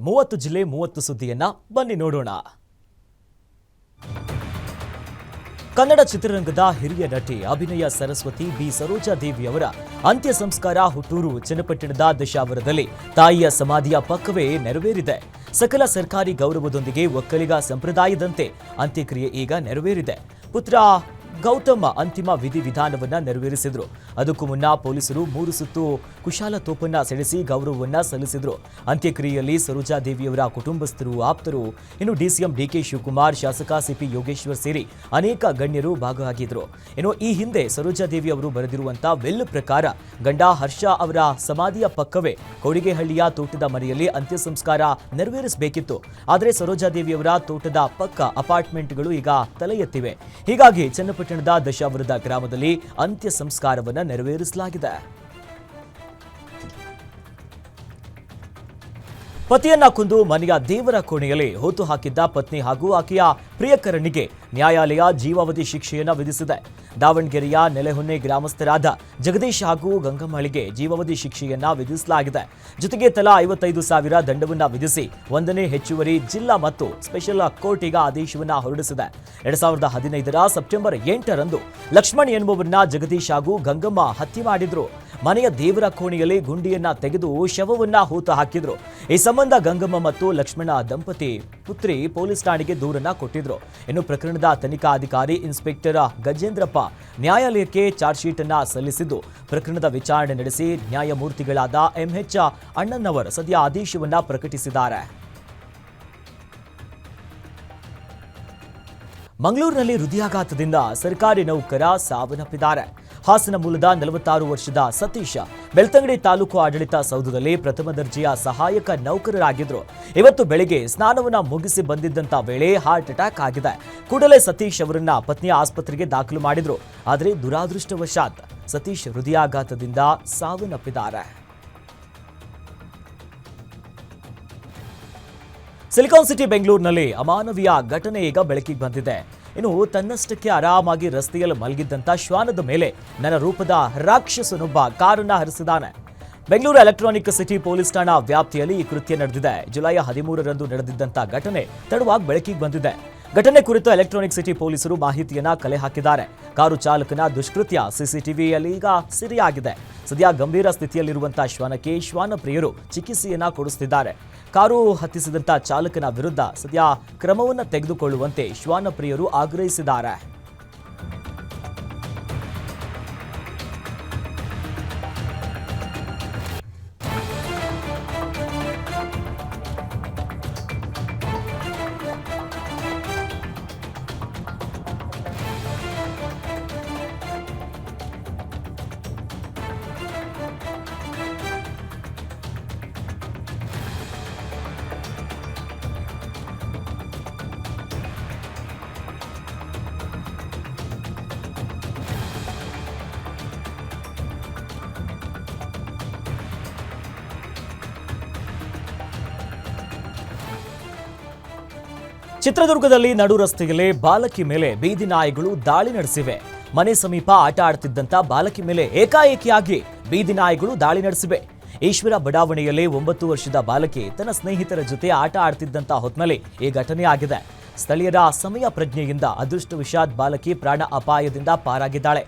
30 ಜಿಲ್ಲೆ 30 ಸುದ್ದಿಯನ್ನ ಬನ್ನಿ ನೋಡೋಣ. ಕನ್ನಡ ಚಿತ್ರರಂಗದ ಹಿರಿಯ ನಟಿ ಅಭಿನಯ ಸರಸ್ವತಿ ಬಿ ಸರೋಜಾದೇವಿ ಅವರ ಅಂತ್ಯ ಸಂಸ್ಕಾರ ಹುಟ್ಟೂರು ಚನ್ನಪಟ್ಟಣದ ದಶಾವರದಲ್ಲಿ ತಾಯಿಯ ಸಮಾಧಿಯ ಪಕ್ಕವೇ ನೆರವೇರಿದೆ. ಸಕಲ ಸರ್ಕಾರಿ ಗೌರವದೊಂದಿಗೆ ಒಕ್ಕಲಿಗ ಸಂಪ್ರದಾಯದಂತೆ ಅಂತ್ಯಕ್ರಿಯೆ ಈಗ ನೆರವೇರಿದೆ. ಪುತ್ರ ಗೌತಮ್ ಅಂತಿಮ ವಿಧಿವಿಧಾನವನ್ನ ನೆರವೇರಿಸಿದ್ರು. ಅದಕ್ಕೂ ಮುನ್ನ ಪೊಲೀಸರು 3 ಸುತ್ತು ಕುಶಾಲ ತೋಪನ್ನ ಸಿಡಿಸಿ ಗೌರವವನ್ನ ಸಲ್ಲಿಸಿದ್ರು. ಅಂತ್ಯಕ್ರಿಯೆಯಲ್ಲಿ ಸರೋಜಾದೇವಿಯವರ ಕುಟುಂಬಸ್ಥರು, ಆಪ್ತರು, ಇನ್ನು ಡಿಸಿಎಂ ಡಿಕೆ ಶಿವಕುಮಾರ್, ಶಾಸಕ ಸಿಪಿ ಯೋಗೇಶ್ವರ್ ಸೇರಿ ಅನೇಕ ಗಣ್ಯರು ಭಾಗವಹಿಸಿದ್ರು. ಇನ್ನು ಈ ಹಿಂದೆ ಸರೋಜಾದೇವಿ ಅವರು ಬರೆದಿರುವಂತಹ ವೆಲ್ ಪ್ರಕಾರ ಗಂಡ ಹರ್ಷ ಅವರ ಸಮಾಧಿಯ ಪಕ್ಕವೇ ಕೊಡಿಗೆಹಳ್ಳಿಯ ತೋಟದ ಮನೆಯಲ್ಲಿ ಅಂತ್ಯ ಸಂಸ್ಕಾರ ನೆರವೇರಿಸಬೇಕಿತ್ತು. ಆದರೆ ಸರೋಜಾದೇವಿಯವರ ತೋಟದ ಪಕ್ಕ ಅಪಾರ್ಟ್ಮೆಂಟ್ಗಳು ಈಗ ತಲೆ ಎತ್ತಿವೆ. ಹೀಗಾಗಿ ಚನ್ನಪಟ್ಟಣದ ದಶಾವರದ ಗ್ರಾಮದಲ್ಲಿ ಅಂತ್ಯ ಸಂಸ್ಕಾರವನ್ನು ನೆರವೇರಿಸಲಾಗಿದೆ. ಪತಿಯನ್ನ ಕೊಂದು ಮನೆಯ ದೇವರ ಕೋಣೆಯಲ್ಲಿ ಹೂತು ಹಾಕಿದ್ದ ಪತ್ನಿ ಹಾಗೂ ಆಕೆಯ ಪ್ರಿಯಕರನಿಗೆ ನ್ಯಾಯಾಲಯ ಜೀವಾವಧಿ ಶಿಕ್ಷೆಯನ್ನು ವಿಧಿಸಿದೆ. ದಾವಣಗೆರೆಯ ನೆಲೆಹೊನ್ನೆ ಗ್ರಾಮಸ್ಥರಾದ ಜಗದೀಶ್ ಹಾಗೂ ಗಂಗಮ್ಮಳಿಗೆ ಜೀವಾವಧಿ ಶಿಕ್ಷೆಯನ್ನ ವಿಧಿಸಲಾಗಿದೆ. ಜೊತೆಗೆ ತಲಾ 55,000 ದಂಡವನ್ನ ವಿಧಿಸಿ 1ನೇ ಹೆಚ್ಚುವರಿ ಜಿಲ್ಲಾ ಮತ್ತು ಸ್ಪೆಷಲ್ ಕೋರ್ಟ್ ಈಗ ಆದೇಶವನ್ನ ಹೊರಡಿಸಿದೆ. 2015ರ ಸೆಪ್ಟೆಂಬರ್ 8ರಂದು ಲಕ್ಷ್ಮಣ್ ಎನ್ನುವವರನ್ನ ಜಗದೀಶ್ ಹಾಗೂ ಗಂಗಮ್ಮ ಹತ್ಯೆ ಮಾಡಿದ್ರು. ಮನೆಯ ದೇವರ ಕೋಣೆಯಲ್ಲಿ ಗುಂಡಿಯನ್ನ ತೆಗೆದು ಶವವನ್ನ ಹೂತು ಹಾಕಿದ್ರು. ಈ ಸಂಬಂಧ ಗಂಗಮ್ಮ ಮತ್ತು ಲಕ್ಷ್ಮಣ ದಂಪತಿ ಪುತ್ರಿ ಪೊಲೀಸ್ ಠಾಣೆಗೆ ದೂರನ್ನ ಕೊಟ್ಟಿದ್ರು. ಇನ್ನು ಪ್ರಕರಣದ ತನಿಖಾಧಿಕಾರಿ ಇನ್ಸ್ಪೆಕ್ಟರ್ ಗಜೇಂದ್ರಪ್ಪ ನ್ಯಾಯಾಲಯಕ್ಕೆ ಚಾರ್ಜ್ ಶೀಟ್ ಅನ್ನ ಸಲ್ಲಿಸಿದ್ದು, ಪ್ರಕರಣದ ವಿಚಾರಣೆ ನಡೆಸಿ ನ್ಯಾಯಮೂರ್ತಿಗಳಾದ ಎಂಎಚ್ ಅಣ್ಣನವರ್ ಸದ್ಯ ಆದೇಶವನ್ನ ಪ್ರಕಟಿಸಿದ್ದಾರೆ. ಮಂಗಳೂರಿನಲ್ಲಿ ಹೃದಯಾಘಾತದಿಂದ ಸರ್ಕಾರಿ ನೌಕರ ಸಾವನ್ನಪ್ಪಿದ್ದಾರೆ. ಹಾಸನ ಮೂಲದ 46 ವರ್ಷದ ಸತೀಶ್ ಬೆಳ್ತಂಗಡಿ ತಾಲೂಕು ಆಡಳಿತ ಸೌಧದಲ್ಲಿ ಪ್ರಥಮ ದರ್ಜೆಯ ಸಹಾಯಕ ನೌಕರರಾಗಿದ್ರು. ಇವತ್ತು ಬೆಳಿಗ್ಗೆ ಸ್ನಾನವನ್ನ ಮುಗಿಸಿ ಬಂದಿದ್ದಂತ ವೇಳೆ ಹಾರ್ಟ್ ಅಟ್ಯಾಕ್ ಆಗಿದೆ. ಕೂಡಲೇ ಸತೀಶ್ ಅವರನ್ನ ಪತ್ನಿಯ ಆಸ್ಪತ್ರೆಗೆ ದಾಖಲು ಮಾಡಿದ್ರು. ಆದರೆ ದುರಾದೃಷ್ಟವಶಾತ್ ಸತೀಶ್ ಹೃದಯಾಘಾತದಿಂದ ಸಾವನ್ನಪ್ಪಿದ್ದಾರೆ. ಸಿಲಿಕಾನ್ ಸಿಟಿ ಬೆಂಗಳೂರಿನಲ್ಲಿ ಅಮಾನವೀಯ ಘಟನೆ ಈಗ ಬೆಳಕಿಗೆ ಬಂದಿದೆ. ಇನ್ನು ತನ್ನಷ್ಟಕ್ಕೆ ಆರಾಮಾಗಿ ರಸ್ತೆಯಲ್ಲಿ ಮಲಗಿದ್ದಂತ ಶ್ವಾನದ ಮೇಲೆ ನನ್ನ ರೂಪದ ರಾಕ್ಷಸನೊಬ್ಬ ಕಾರನ್ನ ಹರಿಸಿದ್ದಾನೆ. ಬೆಂಗಳೂರು ಎಲೆಕ್ಟ್ರಾನಿಕ್ ಸಿಟಿ ಪೊಲೀಸ್ ಠಾಣಾ ವ್ಯಾಪ್ತಿಯಲ್ಲಿ ಈ ಕೃತ್ಯ ನಡೆದಿದೆ. ಜುಲೈ 13ರಂದು ನಡೆದಿದ್ದಂತ ಘಟನೆ ತಡವಾಗಿ ಬೆಳಕಿಗೆ ಬಂದಿದೆ. ಘಟನೆ ಕುರಿತು ಎಲೆಕ್ಟ್ರಾನಿಕ್ ಸಿಟಿ ಪೊಲೀಸರು ಮಾಹಿತಿಯನ್ನ ಕಲೆ ಹಾಕಿದ್ದಾರೆ. ಕಾರು ಚಾಲಕನ ದುಷ್ಕೃತ್ಯ ಸಿಸಿಟಿವಿಯಲ್ಲಿ ಈಗ ಸೆರೆಯಾಗಿದೆ. ಸದ್ಯ ಗಂಭೀರ ಸ್ಥಿತಿಯಲ್ಲಿರುವಂತಹ ಶ್ವಾನಕ್ಕೆ ಶ್ವಾನ ಪ್ರಿಯರು ಚಿಕಿತ್ಸೆಯನ್ನ ಕೊಡಿಸುತ್ತಿದ್ದಾರೆ. ಕಾರು ಹತ್ತಿಸಿದಂತ ಚಾಲಕನ ವಿರುದ್ಧ ಸದ್ಯ ಕ್ರಮವನ್ನು ತೆಗೆದುಕೊಳ್ಳುವಂತೆ ಶ್ವಾನ ಪ್ರಿಯರು ಆಗ್ರಹಿಸಿದ್ದಾರೆ. ಚಿತ್ರದುರ್ಗದಲ್ಲಿ ನಡು ರಸ್ತೆಯಲ್ಲಿ ಬಾಲಕಿ ಮೇಲೆ ಬೀದಿ ನಾಯಿಗಳು ದಾಳಿ ನಡೆಸಿವೆ. ಮನೆ ಸಮೀಪ ಆಟ ಆಡುತ್ತಿದ್ದಂತ ಬಾಲಕಿ ಮೇಲೆ ಏಕಾಏಕಿಯಾಗಿ ಬೀದಿ ನಾಯಿಗಳು ದಾಳಿ ನಡೆಸಿವೆ. ಈಶ್ವರ ಬಡಾವಣೆಯಲ್ಲಿ 9 ವರ್ಷದ ಬಾಲಕಿ ತನ್ನ ಸ್ನೇಹಿತರ ಜೊತೆ ಆಟ ಆಡುತ್ತಿದ್ದಂತ ಹೊತ್ತಿನಲ್ಲಿ ಈ ಘಟನೆ ಆಗಿದೆ. ಸ್ಥಳೀಯರ ಸಮಯ ಪ್ರಜ್ಞೆಯಿಂದ ಅದೃಷ್ಟವಶಾತ್ ಬಾಲಕಿ ಪ್ರಾಣ ಅಪಾಯದಿಂದ ಪಾರಾಗಿದ್ದಾಳೆ.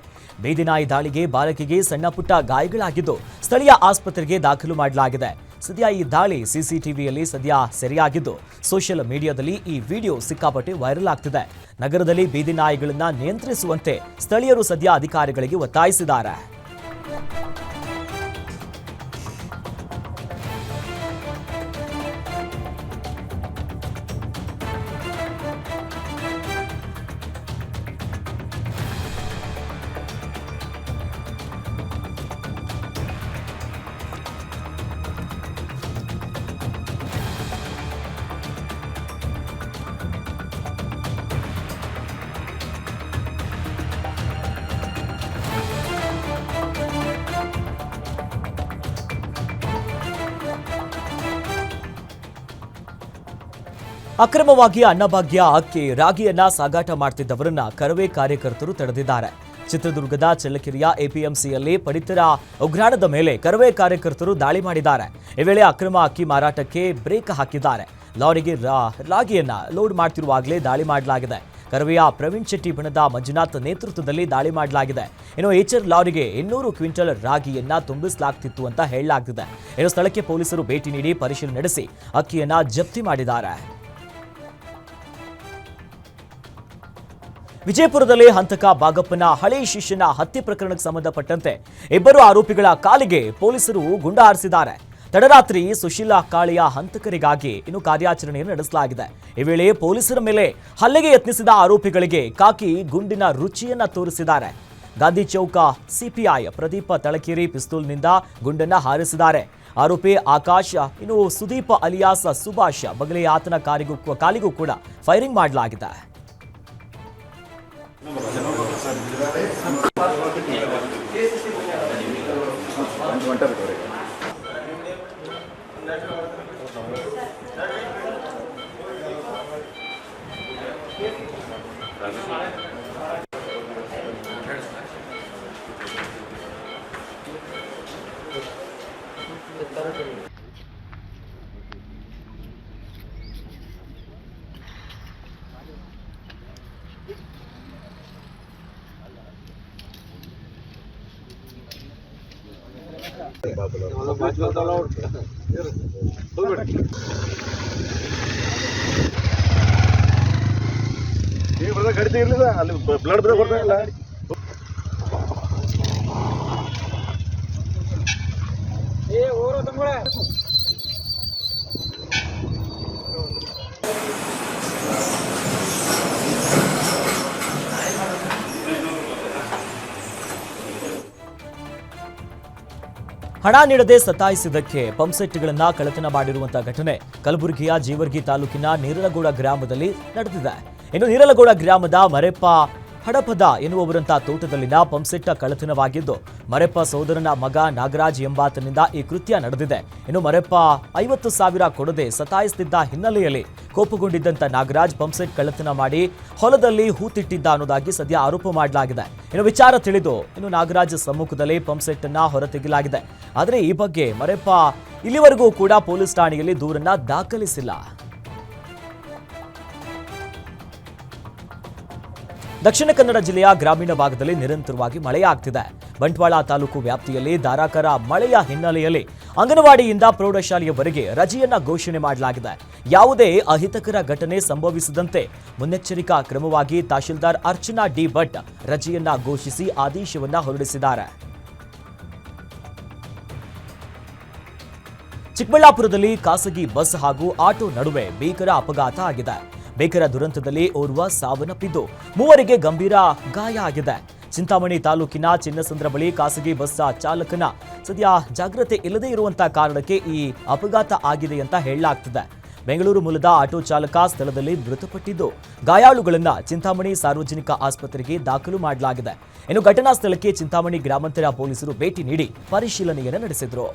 ಬೀದಿ ನಾಯಿ ದಾಳಿಗೆ ಬಾಲಕಿಗೆ ಸಣ್ಣ ಪುಟ್ಟ ಗಾಯಗಳಾಗಿದ್ದು ಸ್ಥಳೀಯ ಆಸ್ಪತ್ರೆಗೆ ದಾಖಲು ಮಾಡಲಾಗಿದೆ. ಸದ್ಯ ಈ ದಾಳಿ ಸಿಸಿಟಿವಿಯಲ್ಲಿ ಸದ್ಯ ಸೆರೆಯಾಗಿದ್ದು ಸೋಷಿಯಲ್ ಮೀಡಿಯಾದಲ್ಲಿ ಈ ವಿಡಿಯೋ ಸಿಕ್ಕಾಪಟ್ಟೆ ವೈರಲ್ ಆಗ್ತಿದೆ. ನಗರದಲ್ಲಿ ಬೀದಿ ನಾಯಿಗಳನ್ನ ನಿಯಂತ್ರಿಸುವಂತೆ ಸ್ಥಳೀಯರು ಸದ್ಯ ಅಧಿಕಾರಿಗಳಿಗೆ ಒತ್ತಾಯಿಸಿದ್ದಾರೆ. ಅಕ್ರಮವಾಗಿ ಅನ್ನಭಾಗ್ಯ ಅಕ್ಕಿ ರಾಗಿಯನ್ನ ಸಾಗಾಟ ಮಾಡುತ್ತಿದ್ದವರನ್ನ ಕರವೇ ಕಾರ್ಯಕರ್ತರು ತಡೆದಿದ್ದಾರೆ. ಚಿತ್ರದುರ್ಗದ ಚಳ್ಳಕೆರೆಯ ಎಪಿಎಂಸಿಯಲ್ಲಿ ಪಡಿತರ ಉಗ್ರಾಣದ ಮೇಲೆ ಕರವೇ ಕಾರ್ಯಕರ್ತರು ದಾಳಿ ಮಾಡಿದ್ದಾರೆ. ಈ ವೇಳೆ ಅಕ್ರಮ ಅಕ್ಕಿ ಮಾರಾಟಕ್ಕೆ ಬ್ರೇಕ್ ಹಾಕಿದ್ದಾರೆ. ಲಾರಿಗೆ ರಾಗಿಯನ್ನ ಲೋಡ್ ಮಾಡ್ತಿರುವಾಗಲೇ ದಾಳಿ ಮಾಡಲಾಗಿದೆ. ಕರವೆಯ ಪ್ರವೀಣ್ ಶೆಟ್ಟಿ ಬಣದ ಮಂಜುನಾಥ್ ನೇತೃತ್ವದಲ್ಲಿ ದಾಳಿ ಮಾಡಲಾಗಿದೆ. ಇನ್ನು ಎಚರ್ ಲಾರಿಗೆ 200 ಕ್ವಿಂಟಲ್ ರಾಗಿಯನ್ನ ತುಂಬಿಸಲಾಗ್ತಿತ್ತು ಅಂತ ಹೇಳಲಾಗ್ತಿದೆ. ಇನ್ನು ಸ್ಥಳಕ್ಕೆ ಪೊಲೀಸರು ಭೇಟಿ ನೀಡಿ ಪರಿಶೀಲನೆ ನಡೆಸಿ ಅಕ್ಕಿಯನ್ನ ಜಪ್ತಿ ಮಾಡಿದ್ದಾರೆ. ವಿಜಯಪುರದಲ್ಲಿ ಹಂತಕ ಬಾಗಪ್ಪನ ಹಳೆ ಶಿಷ್ಯನ ಹತ್ಯೆ ಪ್ರಕರಣಕ್ಕೆ ಸಂಬಂಧಪಟ್ಟಂತೆ ಇಬ್ಬರು ಆರೋಪಿಗಳ ಕಾಲಿಗೆ ಪೊಲೀಸರು ಗುಂಡು ಹಾರಿಸಿದ್ದಾರೆ. ತಡರಾತ್ರಿ ಸುಶೀಲಾ ಕಾಳೆಯ ಹಂತಕರಿಗಾಗಿ ಇನ್ನು ಕಾರ್ಯಾಚರಣೆಯನ್ನು ನಡೆಸಲಾಗಿದೆ. ಈ ವೇಳೆ ಪೊಲೀಸರ ಮೇಲೆ ಹಲ್ಲೆಗೆ ಯತ್ನಿಸಿದ ಆರೋಪಿಗಳಿಗೆ ಕಾಕಿ ಗುಂಡಿನ ರುಚಿಯನ್ನ ತೋರಿಸಿದ್ದಾರೆ. ಗಾಂಧಿ ಚೌಕ ಸಿಪಿಐ ಪ್ರದೀಪ ತಳಕೇರಿ ಪಿಸ್ತೂಲ್ನಿಂದ ಗುಂಡನ್ನ ಹಾರಿಸಿದ್ದಾರೆ. ಆರೋಪಿ ಆಕಾಶ್ ಇನ್ನು ಸುದೀಪ್ ಅಲಿಯಾಸ್ ಸುಭಾಷ್ ಬಗಲೇ ಆತನ ಕಾಲಿಗೂ ಕೂಡ ಫೈರಿಂಗ್ ಮಾಡಲಾಗಿದೆ. ಗಡಿತ ಇರ್ಲಿಲ್ಲ ಅಲ್ಲಿ ಬ್ಲಡ್ ಬರ್ತಾ ಇಲ್ಲ. ಹಣ ನೀಡದೆ ಸತಾಯಿಸಿದ್ದಕ್ಕೆ ಪಂಪ್ಸೆಟ್ಗಳನ್ನು ಕಳ್ಳತನ ಮಾಡಿರುವಂತಹ ಘಟನೆ ಕಲಬುರಗಿಯ ಜೀವರ್ಗಿ ತಾಲೂಕಿನ ನೀರಲಗೌಡ ಗ್ರಾಮದಲ್ಲಿ ನಡೆದಿದೆ. ಇನ್ನು ನೀರಲಗೌಡ ಗ್ರಾಮದ ಮರೆಪ್ಪ ಹಡಪದ ಎನ್ನುವವರಂತ ತೋಟದಲ್ಲಿನ ಪಂಪ್ಸೆಟ್ ಕಳ್ಳತನವಾಗಿದ್ದು ಮರೆಪ್ಪ ಸೋದರನ ಮಗ ನಾಗರಾಜ್ ಎಂಬಾತನಿಂದ ಈ ಕೃತ್ಯ ನಡೆದಿದೆ. ಇನ್ನು ಮರೆಪ್ಪ 50,000 ಕೊಡದೆ ಸತಾಯಿಸುತ್ತಿದ್ದ ಹಿನ್ನೆಲೆಯಲ್ಲಿ ಕೋಪಗೊಂಡಿದ್ದಂತ ನಾಗರಾಜ್ ಪಂಪ್ಸೆಟ್ ಕಳ್ಳತನ ಮಾಡಿ ಹೊಲದಲ್ಲಿ ಹೂತಿಟ್ಟಿದ್ದ ಅನ್ನೋದಾಗಿ ಸದ್ಯ ಆರೋಪ ಮಾಡಲಾಗಿದೆ. ಇನ್ನು ವಿಚಾರ ತಿಳಿದು ಇನ್ನು ನಾಗರಾಜ್ ಸಮ್ಮುಖದಲ್ಲಿ ಪಂಪ್ಸೆಟ್ ಅನ್ನ ಹೊರತೆಗೆಯಲಾಗಿದೆ. ಆದರೆ ಈ ಬಗ್ಗೆ ಮರೆಪ್ಪ ಇಲ್ಲಿವರೆಗೂ ಕೂಡ ಪೊಲೀಸ್ ಠಾಣೆಯಲ್ಲಿ ದೂರನ್ನ ದಾಖಲಿಸಿಲ್ಲ. ದಕ್ಷಿಣ ಕನ್ನಡ ಜಿಲ್ಲೆಯ ಗ್ರಾಮೀಣ ಭಾಗದಲ್ಲಿ ನಿರಂತರವಾಗಿ ಮಳೆಯಾಗ್ತಿದೆ. ಬಂಟ್ವಾಳ ತಾಲೂಕು ವ್ಯಾಪ್ತಿಯಲ್ಲಿ ಧಾರಾಕಾರ ಮಳೆಯ ಹಿನ್ನೆಲೆಯಲ್ಲಿ ಅಂಗನವಾಡಿಯಿಂದ ಪ್ರೌಢಶಾಲೆಯವರೆಗೆ ರಜೆಯನ್ನ ಘೋಷಣೆ ಮಾಡಲಾಗಿದೆ. ಯಾವುದೇ ಅಹಿತಕರ ಘಟನೆ ಸಂಭವಿಸದಂತೆ ಮುನ್ನೆಚ್ಚರಿಕಾ ಕ್ರಮವಾಗಿ ತಹಶೀಲ್ದಾರ್ ಅರ್ಚನಾ ಡಿ ಭಟ್ ರಜೆಯನ್ನ ಘೋಷಿಸಿ ಆದೇಶವನ್ನ ಹೊರಡಿಸಿದ್ದಾರೆ. ಚಿಕ್ಕಬಳ್ಳಾಪುರದಲ್ಲಿ ಖಾಸಗಿ ಬಸ್ ಹಾಗೂ ಆಟೋ ನಡುವೆ ಭೀಕರ ಅಪಘಾತ ಆಗಿದೆ. ಭೀಕರ ದುರಂತದಲ್ಲಿ ಓರ್ವ ಸಾವನ್ನಪ್ಪಿದ್ದು 3 ಗಂಭೀರ ಗಾಯ ಆಗಿದೆ. ಚಿಂತಾಮಣಿ ತಾಲೂಕಿನ ಚಿನ್ನಸಂದ್ರ ಬಳಿ ಖಾಸಗಿ ಬಸ್ ಚಾಲಕನ ಸದ್ಯ ಜಾಗ್ರತೆ ಇಲ್ಲದೆ ಇರುವಂತಹ ಕಾರಣಕ್ಕೆ ಈ ಅಪಘಾತ ಆಗಿದೆ ಅಂತ ಹೇಳಲಾಗ್ತಿದೆ. ಬೆಂಗಳೂರು ಮೂಲದ ಆಟೋ ಚಾಲಕ ಸ್ಥಳದಲ್ಲಿ ಮೃತಪಟ್ಟಿದ್ದು ಗಾಯಾಳುಗಳನ್ನ ಚಿಂತಾಮಣಿ ಸಾರ್ವಜನಿಕ ಆಸ್ಪತ್ರೆಗೆ ದಾಖಲು ಮಾಡಲಾಗಿದೆ. ಇನ್ನು ಘಟನಾ ಸ್ಥಳಕ್ಕೆ ಚಿಂತಾಮಣಿ ಗ್ರಾಮಾಂತರ ಪೊಲೀಸರು ಭೇಟಿ ನೀಡಿ ಪರಿಶೀಲನೆಯನ್ನು ನಡೆಸಿದರು.